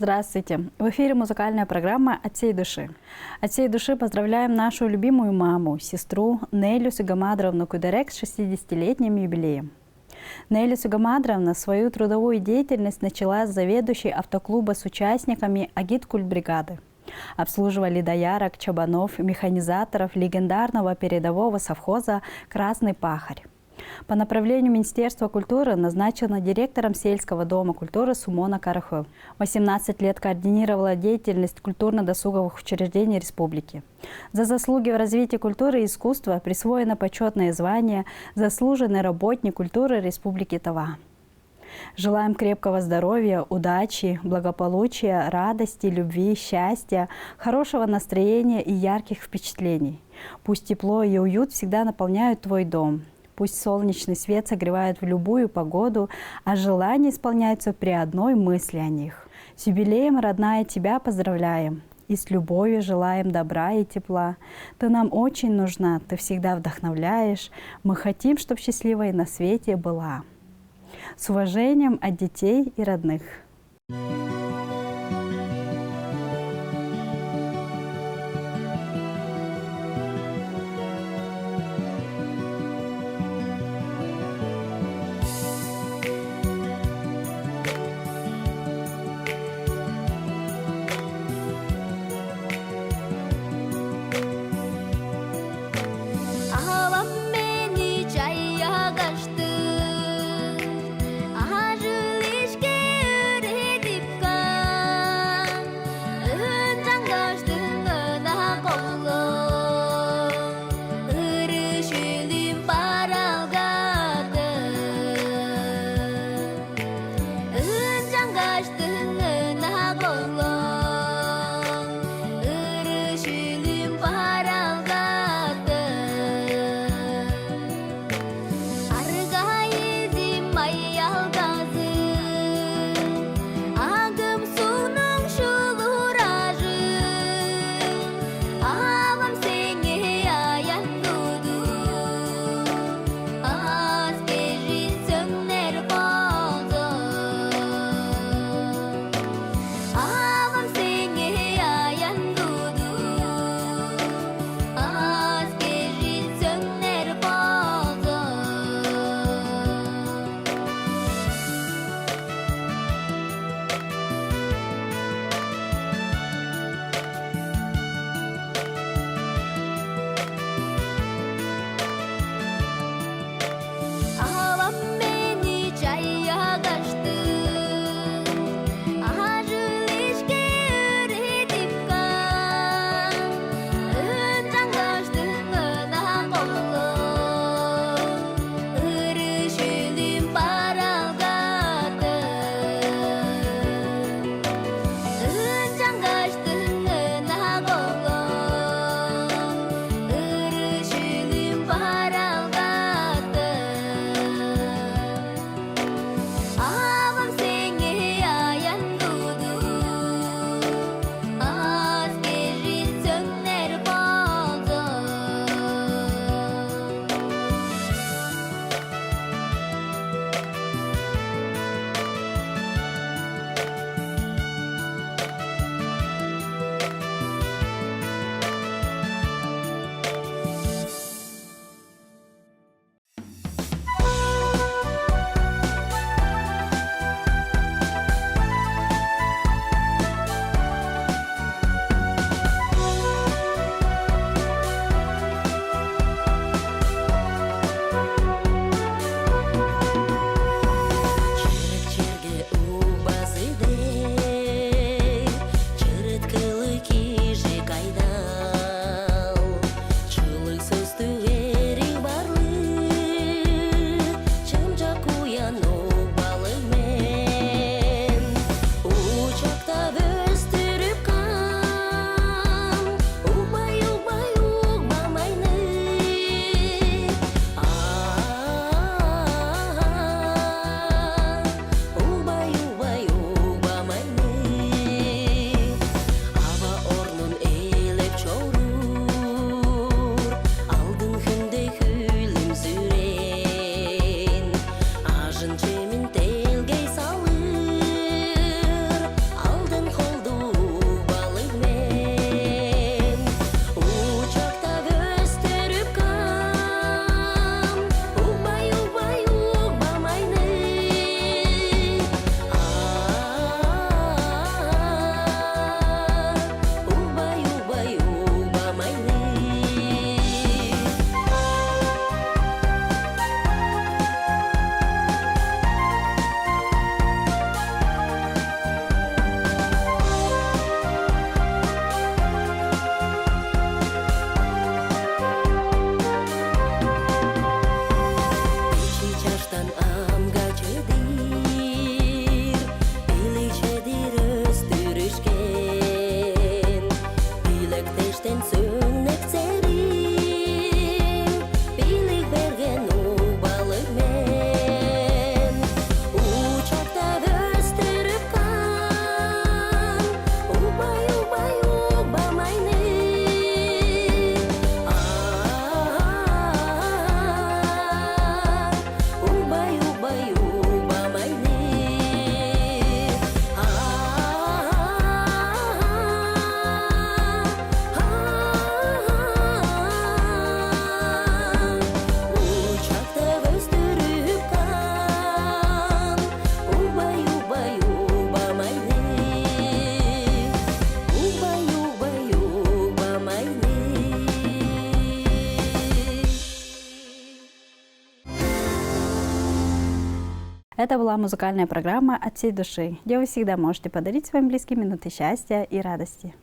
Здравствуйте! В эфире музыкальная программа «От всей души». От всей души поздравляем нашу любимую маму, сестру Нелю Сугамадровну Кудерек с 60-летним юбилеем. Неля Сугамадровна свою трудовую деятельность начала с заведующей автоклуба с участниками агиткультбригады. Обслуживали доярок, чабанов, механизаторов легендарного передового совхоза «Красный пахарь». По направлению Министерства культуры назначена директором сельского дома культуры Сумона Карахыл. 18 лет координировала деятельность культурно-досуговых учреждений республики. За заслуги в развитии культуры и искусства присвоено почетное звание «Заслуженный работник культуры Республики Тыва». Желаем крепкого здоровья, удачи, благополучия, радости, любви, счастья, хорошего настроения и ярких впечатлений. Пусть тепло и уют всегда наполняют твой дом. Пусть солнечный свет согревает в любую погоду, а желания исполняются при одной мысли о них. С юбилеем, родная, тебя поздравляем. И с любовью желаем добра и тепла. Ты нам очень нужна, ты всегда вдохновляешь. Мы хотим, чтобы счастливой на свете была. С уважением от детей и родных. Ага, жылышке үре дип Это была музыкальная программа «От всей души», где вы всегда можете подарить своим близким минуты счастья и радости.